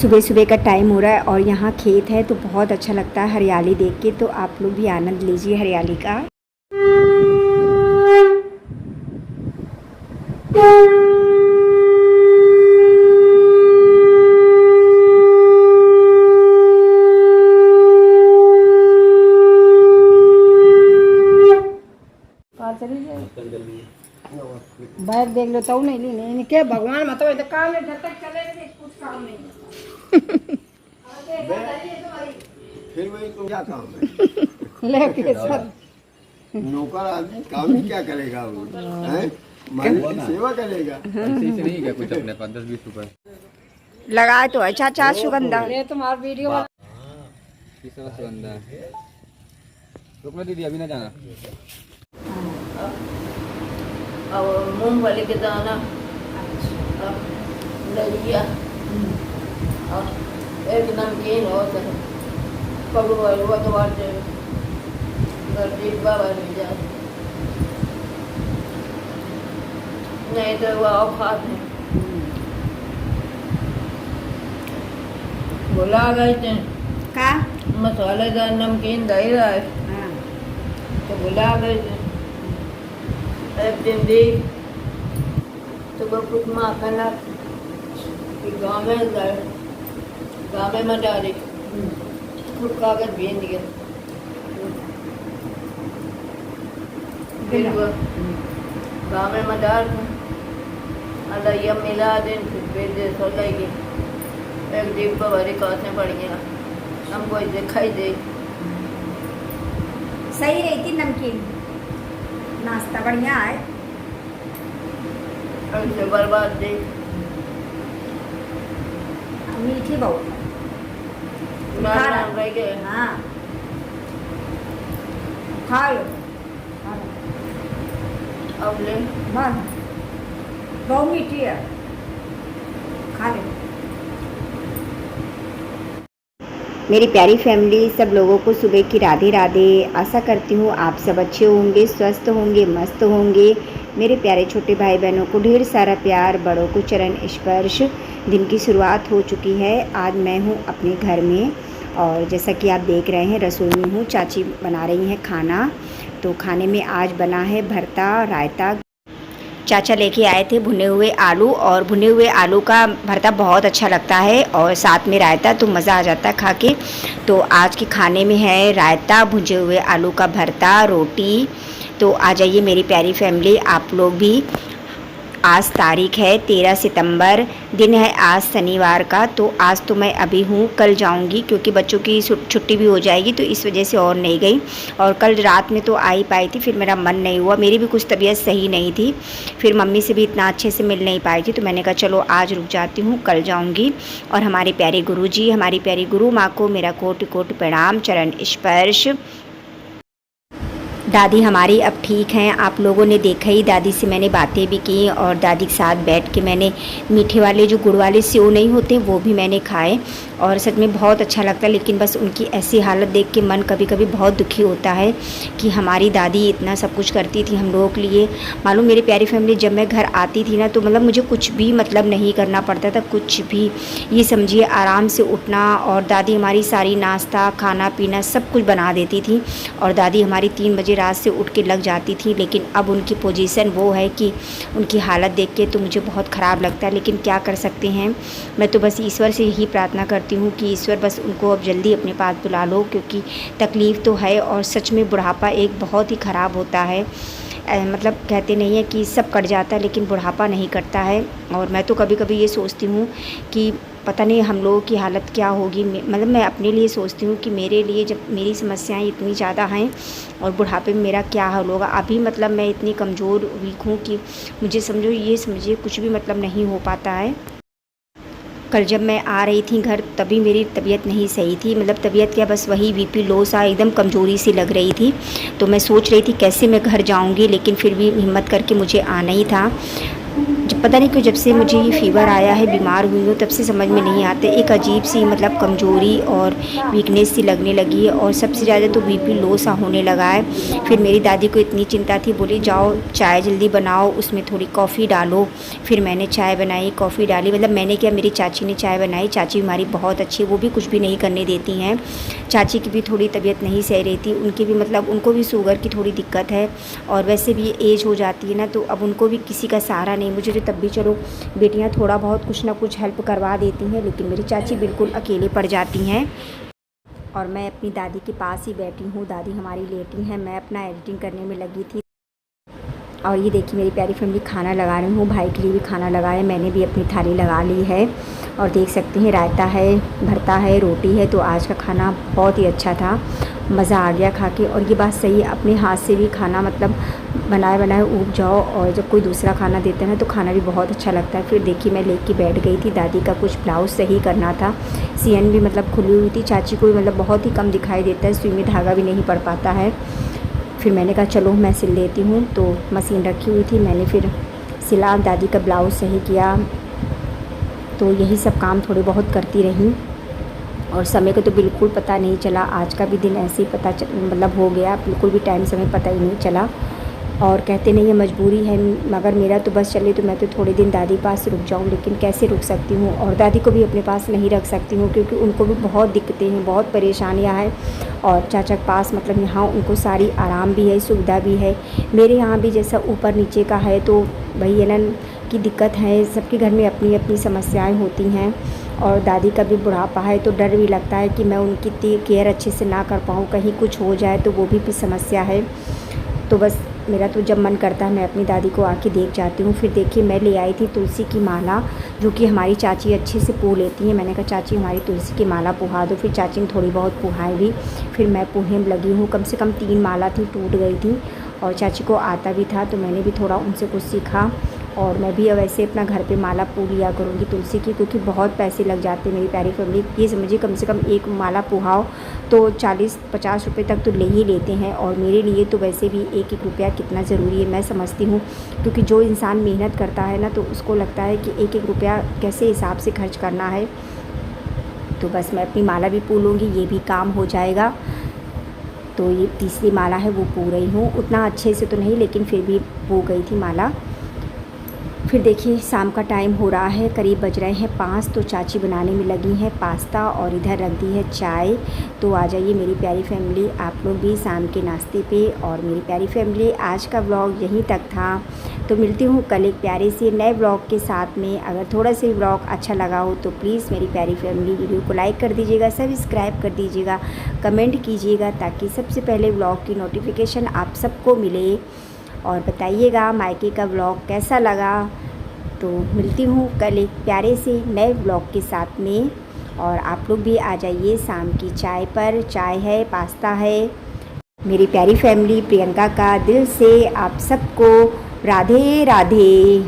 सुबह सुबह का टाइम हो रहा है और यहाँ खेत है तो बहुत अच्छा लगता है हरियाली देख के। तो आप लोग भी आनंद लीजिए हरियाली का। बैग देख लो तो नहीं ली क्या भगवान मतलब काम है, जब तक चले कुछ काम नहीं। फिर वही तो क्या काम है लेके सर नौकर आदमी काम ही क्या करेगा वो, हैं? मालिक की सेवा करेगा। ऐसे से नहीं क्या कुछ अपने पास 10-20 रुपए लगाए तो अच्छा चार सुगंधा। ये तुम्हारा वीडियो तीसरा सुगंधा रुकना दीदी, अभी ना जाना। और मूंगफली के दाना, दलिया और एक नमकीन हो तो पकड़वा तो बाटे गरीब बाबा मिल जाए, नहीं तो वो औकात है। बुला गए थे का मसालेदार नमकीन दही रहा है तो बुला गए थे। एक दिन दी तो वो कुछ माखना गाँव में गए, गाँव में डाली कुछ कागज भेज दिए। फिर वो गाँव में डाल अलैया मिला दिन फिर भेज दे सोलेगी एक डिब्बा भरी काटने पड़ गया हमको दिखाई दे। सही रही थी नमकीन, नाश्ता बढ़िया है। ऐसे बर्बाद दे मीठी बहुत नाम रह गए। हाँ खा लो अब ले बस बहुत मीठी है, खा ले। मेरी प्यारी फैमिली, सब लोगों को सुबह की राधे राधे। आशा करती हूँ आप सब अच्छे होंगे, स्वस्थ होंगे, मस्त होंगे। मेरे प्यारे छोटे भाई बहनों को ढेर सारा प्यार, बड़ों को चरण स्पर्श। दिन की शुरुआत हो चुकी है। आज मैं हूँ अपने घर में और जैसा कि आप देख रहे हैं रसोई में हूँ। चाची बना रही हैं खाना। तो खाने में आज बना है भरता, रायता। चाचा लेके आए थे भुने हुए आलू, और भुने हुए आलू का भरता बहुत अच्छा लगता है और साथ में रायता तो मज़ा आ जाता है खा के। तो आज के खाने में है रायता, भुने हुए आलू का भरता, रोटी। तो आ जाइए मेरी प्यारी फैमिली, आप लोग भी। आज तारीख है 13 सितंबर, दिन है आज शनिवार का। तो आज तो मैं अभी हूँ, कल जाऊँगी क्योंकि बच्चों की छुट्टी भी हो जाएगी तो इस वजह से और नहीं गई। और कल रात में तो आ ही पाई थी, फिर मेरा मन नहीं हुआ, मेरी भी कुछ तबीयत सही नहीं थी, फिर मम्मी से भी इतना अच्छे से मिल नहीं पाई थी। तो मैंने कहा चलो आज रुक जाती हूँ, कल जाऊँगी। और हमारे प्यारे गुरुजी, हमारी प्यारी गुरु माँ को मेरा कोटि कोटि प्रणाम, चरण स्पर्श। दादी हमारी अब ठीक हैं। आप लोगों ने देखा ही, दादी से मैंने बातें भी की और दादी के साथ बैठ के मैंने मीठे वाले जो गुड़ वाले सेव नहीं होते वो भी मैंने खाए और सच में बहुत अच्छा लगता है। लेकिन बस उनकी ऐसी हालत देख के मन कभी कभी बहुत दुखी होता है कि हमारी दादी इतना सब कुछ करती थी हम लोगों के लिए। मालूम मेरी प्यारी फैमिली, जब मैं घर आती थी ना तो मतलब मुझे कुछ भी मतलब नहीं करना पड़ता था, कुछ भी। ये समझिए आराम से उठना, और दादी हमारी सारी नाश्ता खाना पीना सब कुछ बना देती थी। और दादी हमारी 3 बजे रात से उठ के लग जाती थी। लेकिन अब उनकी पोजीशन वो है कि उनकी हालत देख के तो मुझे बहुत ख़राब लगता है, लेकिन क्या कर सकते हैं। मैं तो बस ईश्वर से यही प्रार्थना करती हूँ कि ईश्वर बस उनको अब जल्दी अपने पास बुला लो, क्योंकि तकलीफ़ तो है और सच में बुढ़ापा एक बहुत ही ख़राब होता है। मतलब कहते नहीं है कि सब कट जाता है लेकिन बुढ़ापा नहीं कटता है। और मैं तो कभी कभी ये सोचती हूँ कि पता नहीं हम लोगों की हालत क्या होगी। मतलब मैं अपने लिए सोचती हूँ कि मेरे लिए जब मेरी समस्याएं इतनी ज़्यादा हैं और बुढ़ापे में मेरा क्या हाल होगा। अभी मतलब मैं इतनी कमज़ोर वीक हूँ कि मुझे समझो, ये समझिए कुछ भी मतलब नहीं हो पाता है। कल जब मैं आ रही थी घर तभी मेरी तबीयत नहीं सही थी, मतलब तबीयत क्या बस वही बीपी लो सा एकदम कमज़ोरी सी लग रही थी। तो मैं सोच रही थी कैसे मैं घर जाऊंगी, लेकिन फिर भी हिम्मत करके मुझे आना ही था। जब पता नहीं क्यों जब से मुझे ये फ़ीवर आया है, बीमार हुई हूँ, तब से समझ में नहीं आते, एक अजीब सी मतलब कमज़ोरी और वीकनेस सी लगने लगी है और सबसे ज़्यादा तो बीपी लो सा होने लगा है। फिर मेरी दादी को इतनी चिंता थी, बोली जाओ चाय जल्दी बनाओ, उसमें थोड़ी कॉफ़ी डालो। फिर मैंने चाय बनाई, कॉफ़ी डाली, मतलब मैंने क्या, मेरी चाची ने चाय बनाई। चाची हमारी बहुत अच्छी है, वो भी कुछ भी नहीं करने देती हैं। चाची की भी थोड़ी तबीयत नहीं सही रहती, उनकी भी मतलब उनको भी शुगर की थोड़ी दिक्कत है और वैसे भी एज हो जाती है ना, तो अब उनको भी किसी का सहारा नहीं। मुझे तब भी चलो बेटियां थोड़ा बहुत कुछ ना कुछ हेल्प करवा देती हैं, लेकिन मेरी चाची बिल्कुल अकेले पड़ जाती हैं। और मैं अपनी दादी के पास ही बैठी हूँ, दादी हमारी लेटी हैं, मैं अपना एडिटिंग करने में लगी थी। और ये देखिए मेरी प्यारी फैमिली खाना लगा रही हूँ, भाई के लिए भी खाना लगाया, मैंने भी अपनी थाली लगा ली है। और देख सकते हैं रायता है, भरता है, रोटी है। तो आज का खाना बहुत ही अच्छा था, मज़ा आ गया खा के। और ये बात सही है, अपने हाथ से भी खाना मतलब बनाए बनाए उग जाओ, और जब कोई दूसरा खाना देते हैं ना तो खाना भी बहुत अच्छा लगता है। फिर देखिए मैं लेके बैठ गई थी, दादी का कुछ ब्लाउज़ सही करना था, सियन भी मतलब खुली हुई थी, चाची को भी मतलब बहुत ही कम दिखाई देता है, सुई में धागा भी नहीं पड़ पाता है। फिर मैंने कहा चलो मैं सिल लेती हूँ, तो मशीन रखी हुई थी, मैंने फिर सिला, दादी का ब्लाउज़ सही किया। तो यही सब काम थोड़े बहुत करती रही और समय को तो बिल्कुल पता नहीं चला। आज का भी दिन ऐसे ही मतलब हो गया, बिल्कुल भी टाइम समय पता ही नहीं चला। और कहते नहीं ये मजबूरी है, मगर मेरा तो बस चले तो मैं तो थोड़े दिन दादी पास रुक जाऊँ, लेकिन कैसे रुक सकती हूँ। और दादी को भी अपने पास नहीं रख सकती हूँ, क्योंकि उनको भी बहुत दिक्कतें हैं, बहुत परेशानियाँ हैं। और चाचा के पास मतलब यहाँ उनको सारी आराम भी है, सुविधा भी है। मेरे यहाँ भी जैसा ऊपर नीचे का है, तो वही है ना की दिक्कत है, सबके घर में अपनी अपनी समस्याएं होती हैं। और दादी का भी बुढ़ापा है, तो डर भी लगता है कि मैं उनकी केयर अच्छे से ना कर पाऊँ, कहीं कुछ हो जाए तो वो भी समस्या है। तो बस मेरा तो जब मन करता है मैं अपनी दादी को आके देख जाती हूँ। फिर देखिए मैं ले आई थी तुलसी की माला, जो कि हमारी चाची अच्छे से पो लेती हैं। मैंने कहा चाची हमारी तुलसी की माला पुहा दो, फिर चाची ने थोड़ी बहुत पुहाई भी। फिर मैं पुहने में लगी हूँ, कम से कम 3 माला थी, टूट गई थी। और चाची को आता भी था, तो मैंने भी थोड़ा उनसे कुछ सीखा। और मैं भी अब ऐसे अपना घर पे माला पो लिया करूँगी तुलसी की, क्योंकि बहुत पैसे लग जाते हैं मेरी प्यारी फैमिली। ये समझिए कम से कम एक माला पुहाओ तो 40-50 रुपये तक तो ले ही लेते हैं। और मेरे लिए तो वैसे भी एक एक रुपया कितना ज़रूरी है मैं समझती हूँ, क्योंकि जो इंसान मेहनत करता है ना, तो उसको लगता है कि एक एक रुपया कैसे हिसाब से खर्च करना है। तो बस मैं अपनी माला भी पो लूँगी, ये भी काम हो जाएगा। तो ये तीसरी माला है वो पो रही हूँ, उतना अच्छे से तो नहीं, लेकिन फिर भी पो गई थी माला। फिर देखिए शाम का टाइम हो रहा है, करीब बज रहे हैं 5, तो चाची बनाने में लगी हैं पास्ता और इधर रख दी है चाय। तो आ जाइए मेरी प्यारी फैमिली, आप लोग भी शाम के नाश्ते पे। और मेरी प्यारी फैमिली आज का व्लॉग यहीं तक था, तो मिलती हूँ कल एक प्यारे से नए व्लॉग के साथ में। अगर थोड़ा सा व्लॉग अच्छा लगा हो तो प्लीज़ मेरी प्यारी फैमिली वीडियो को लाइक कर दीजिएगा, सब्सक्राइब कर दीजिएगा, कमेंट कीजिएगा, ताकि सबसे पहले व्लॉग की नोटिफिकेशन आप सबको मिले। और बताइएगा मायके का व्लॉग कैसा लगा। तो मिलती हूँ कल एक प्यारे से नए व्लॉग के साथ में। और आप लोग भी आ जाइए शाम की चाय पर, चाय है, पास्ता है। मेरी प्यारी फैमिली प्रियंका का दिल से आप सबको राधे राधे।